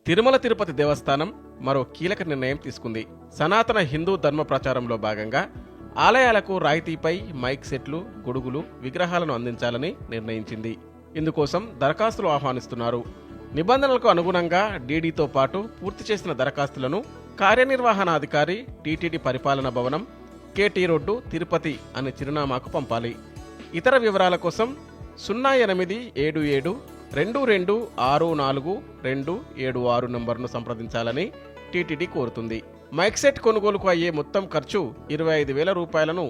తిరుమల తిరుపతి దేవస్థానం మరో కీలక నిర్ణయం తీసుకుంది. సనాతన హిందూ ధర్మ ప్రచారంలో భాగంగా ఆలయాలకు రాయితీపై మైక్ సెట్లు, గొడుగులు, విగ్రహాలను అందించాలని నిర్ణయించింది. ఇందుకోసం దరఖాస్తులు ఆహ్వానిస్తున్నారు. నిబంధనలకు అనుగుణంగా డీడీతో పాటు పూర్తి చేసిన దరఖాస్తులను కార్యనిర్వహణాధికారి, టీటీడీ పరిపాలన భవనం, కేటీ రోడ్డు, తిరుపతి అనే చిరునామాకు పంపాలి. ఇతర వివరాల కోసం 087722642276 నంబర్ను సంప్రదించాలని టీటీడీ కోరుతుంది. మైక్ సెట్ కొనుగోలుకు అయ్యే మొత్తం ఖర్చు 25,000 రూపాయలను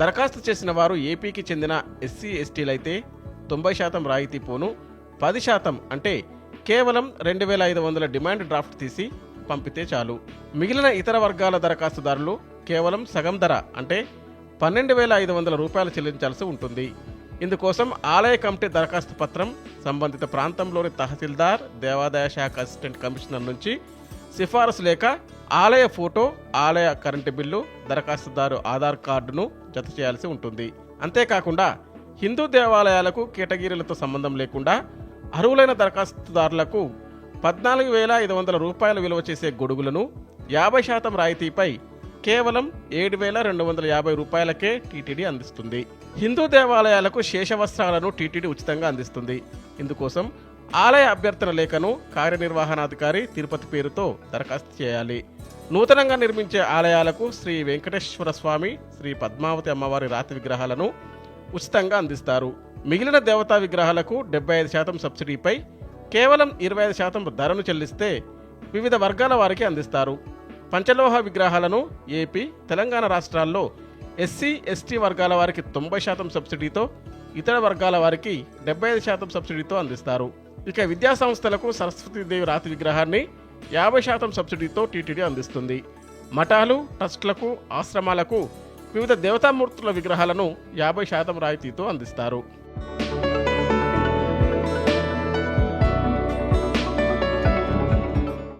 దరఖాస్తు చేసిన వారు ఏపీకి చెందిన ఎస్సీ ఎస్టీలైతే 90% రాయితీ పోను 10% అంటే కేవలం 2,500 డిమాండ్ డ్రాఫ్ట్ తీసి పంపితే చాలు. మిగిలిన ఇతర వర్గాల దరఖాస్తుదారులు కేవలం సగం ధర అంటే 12,500 రూపాయలు చెల్లించాల్సి ఉంటుంది. ఇందుకోసం ఆలయ కమిటీ దరఖాస్తు పత్రం సంబంధిత ప్రాంతంలోని తహసీల్దార్, దేవాదాయ శాఖ అసిస్టెంట్ కమిషనర్ నుంచి సిఫారసు లేక ఆలయ ఫోటో, ఆలయ కరెంటు బిల్లు, దరఖాస్తుదారు ఆధార్ కార్డును జత చేయాల్సి ఉంటుంది. అంతేకాకుండా హిందూ దేవాలయాలకు కేటగిరీలతో సంబంధం లేకుండా అర్హులైన దరఖాస్తుదారులకు 14,500 రూపాయలు విలువ చేసే గొడుగులను 50% రాయితీపై కేవలం 7,250 రూపాయలకే టీటీడీ అందిస్తుంది. హిందూ దేవాలయాలకు శేషవస్త్రాలను టీటీడీ ఉచితంగా అందిస్తుంది. ఇందుకోసం ఆలయ అభ్యర్థన లేఖను కార్యనిర్వహణాధికారి తిరుపతి పేరుతో దరఖాస్తు చేయాలి. నూతనంగా నిర్మించే ఆలయాలకు శ్రీ వెంకటేశ్వర స్వామి, శ్రీ పద్మావతి అమ్మవారి రాతి విగ్రహాలను ఉచితంగా అందిస్తారు. మిగిలిన దేవతా విగ్రహాలకు 75% సబ్సిడీపై కేవలం 25% ధరను చెల్లిస్తే వివిధ వర్గాల వారికి అందిస్తారు. పంచలోహ విగ్రహాలను ఏపీ, తెలంగాణ రాష్ట్రాల్లో ఎస్సీ, ఎస్టీ వర్గాల వారికి 90% సబ్సిడీతో, ఇతర వర్గాల వారికి 75% సబ్సిడీతో అందిస్తారు. ఇక విద్యా సంస్థలకు సరస్వతీదేవి రాతి విగ్రహాన్ని 50% సబ్సిడీతో టీటీడీ అందిస్తుంది. మఠాలు, ట్రస్టులకు, ఆశ్రమాలకు వివిధ దేవతామూర్తుల విగ్రహాలను 50% రాయితీతో అందిస్తారు.